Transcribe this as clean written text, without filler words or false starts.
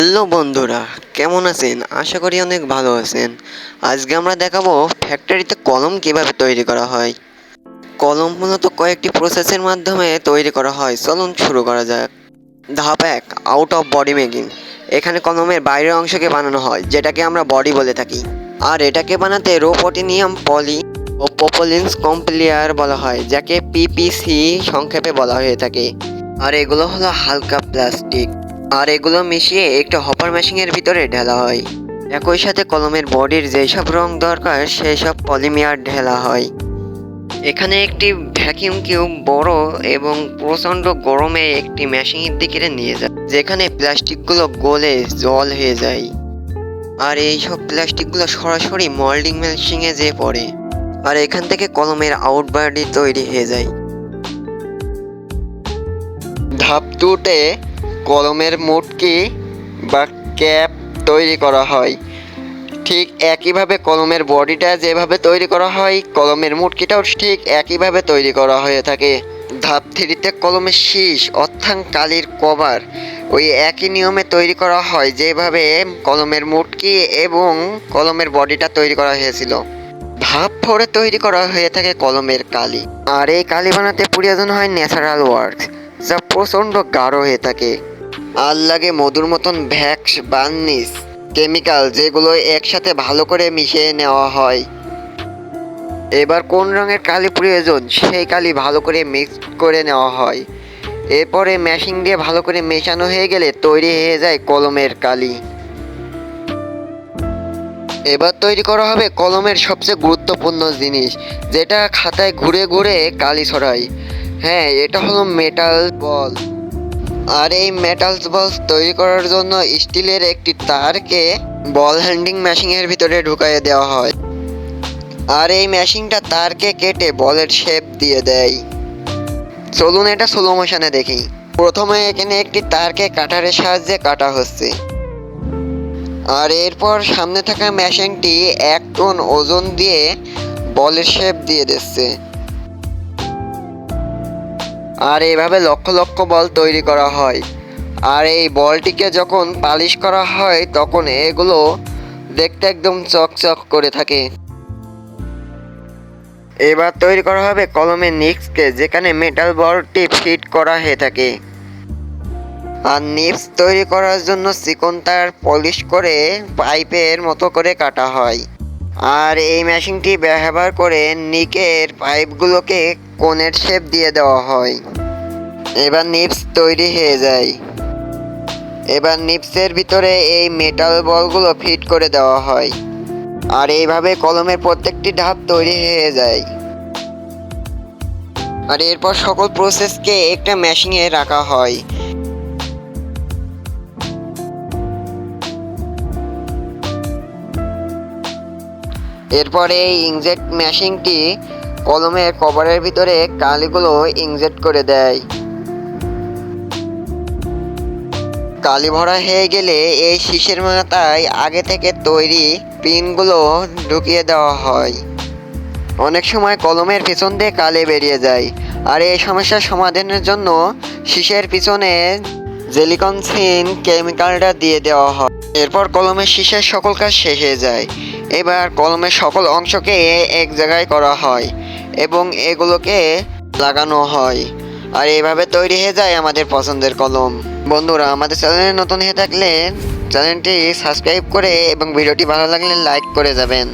Hello বন্ধুরা, কেমন আছেন? আশা করি অনেক ভালো আছেন। আজকে আমরা দেখাবো ফ্যাক্টরিতে কলম কিভাবে তৈরি করা হয়। কলম মূলত কয়েকটি প্রসেসের মাধ্যমে তৈরি করা হয়। চলুন শুরু করা যাক। ধাপ 1, আউট অফ বডি মেকিং। এখানে কলমের বাইরের অংশকে বানানো হয়, যেটাকে আমরা বডি বলে থাকি। আর এটাকে বানাতে রোপোটিনিয়াম পলি ও প্রোপোলিনস কম্প্লিয়ার বলা হয়, যাকে পিপিসি সংক্ষেপে বলা হয়ে থাকে। আর এগুলো হলো হালকা প্লাস্টিক। আর এগুলো মিশিয়ে একটা হপার মেশিনের ভিতরে ঢালা হয়। একই সাথে কলমের বডির যেসব রং দরকার সেই সব পলিমার ঢালা হয়। এখানে একটি ভ্যাকিউম কিউব বড় এবং প্রচণ্ড গরমে একটি মেশিনের দিকে নিয়ে যায়, যেখানে প্লাস্টিকগুলো গলে জল হয়ে যায়। আর এই সব প্লাস্টিকগুলো সরাসরি মোল্ডিং মেশিনে যেয়ে পড়ে। আর এখান থেকে কলমের আউট বডি তৈরি হয়ে যায়। ধাপ 2-তে কলমের মুটকি বা ক্যাপ তৈরি করা হয়। ঠিক একইভাবে কলমের বডিটা যেভাবে তৈরি করা হয়, কলমের মুটকিটাও ঠিক একইভাবে তৈরি করা হয়ে থাকে। ধাপ 3-তে কলমের শীষ অর্থাৎ কালির কভার ওই একই নিয়মে তৈরি করা হয়, যেভাবে কলমের মুটকি এবং কলমের বডিটা তৈরি করা হয়েছিল। ধাপ 4-এ তৈরি করা হয়ে থাকে কলমের কালি। আর এই কালি বানাতে প্রয়োজন হয় ন্যাচারাল ওয়ার্কস, যা প্রচণ্ড গাঢ় হয়ে থাকে। আর লাগে মধুর মতন ভ্যাক্স বার্নিশ কেমিক্যাল, যেগুলো একসাথে ভালো করে মিশিয়ে নেওয়া হয়। এবার কোন রঙের কালি প্রয়োজন সেই কালি ভালো করে মিক্স করে নেওয়া হয়। এরপরে মেশিন দিয়ে ভালো করে মেশানো হয়ে গেলে তৈরি হয়ে যায় কলমের কালি। এবার তৈরি করা হবে কলমের সবচেয়ে গুরুত্বপূর্ণ জিনিস, যেটা খাতায় ঘুরে ঘুরে কালি ছড়ায়। হ্যাঁ, এটা হলো মেটাল বল। আর এই মেটাল বল তৈরি করার জন্য স্টিলের একটি তারকে বল হ্যান্ডিং মেশিনের ভিতরে ঢুকাইয়ে দেওয়া হয়। আর এই মেশিনটা তারকে কেটে বলের শেপ দিয়ে দেয়। চলুন এটা স্লো মোশনে দেখি। প্রথমে এখানে একটি তারকে কাটারের সাহায্যে কাটা হচ্ছে। আর এরপর সামনে থাকা মেশিনটি 1 টন ওজন দিয়ে বলের শেপ দিয়ে দিচ্ছে। আর এইভাবে লক্ষ লক্ষ বল তৈরি করা হয়। আর এই বলটিকে যখন পালিশ করা হয় তখন এগুলো দেখতে একদম চকচক করে থাকে। এবার তৈরি করা হবে কলমের নিপসকে, যেখানে মেটাল বলটি ফিট করা হয়ে থাকে। আর নিপস তৈরি করার জন্য চিকন তার পলিশ করে পাইপের মতো করে কাটা হয়। আর এই মেশিনটি ব্যবহার করে নিকের পাইপগুলোকে কোণের শেপ দিয়ে দেওয়া হয়। এবার নিপস তৈরি হয়ে যায়। এবার নিপসের ভিতরে এই মেটাল বলগুলো ফিট করে দেওয়া হয়। আর এইভাবে কলমের প্রত্যেকটি ধাপ তৈরি হয়ে যায়। আর এরপর সকল প্রসেসকে একটা মেশিনে রাখা হয়। এরপরে এই ইনজেক্ট মেশিনটি কলমের কভারের ভিতরে কালিগুলো ইনজেক্ট করে দেয়। কালি ভরা হয়ে গেলে এই শীষের মাথায় আগে থেকে তৈরি পিনগুলো ঢুকিয়ে দেওয়া হয়। অনেক সময় কলমের পিছন দিয়ে কালি বেরিয়ে যায়। আর এই সমস্যার সমাধানের জন্য শীষের পিছনে জেলিকনসিন কেমিক্যালটা দিয়ে দেওয়া হয়। এরপর কলমের শীষের সকল কাজ শেষ হয়ে যায়। এবার কলমের সকল অংশকে এক জায়গায় করা হয় এবং এগুলোকে লাগানো হয়। আর এইভাবে তৈরি হয়ে যায় আমাদের পছন্দের কলম। বন্ধুরা, আমাদের চ্যানেলে নতুন হয়ে থাকলে চ্যানেলটি সাবস্ক্রাইব করে এবং ভিডিওটি ভালো লাগলে লাইক করে যাবেন।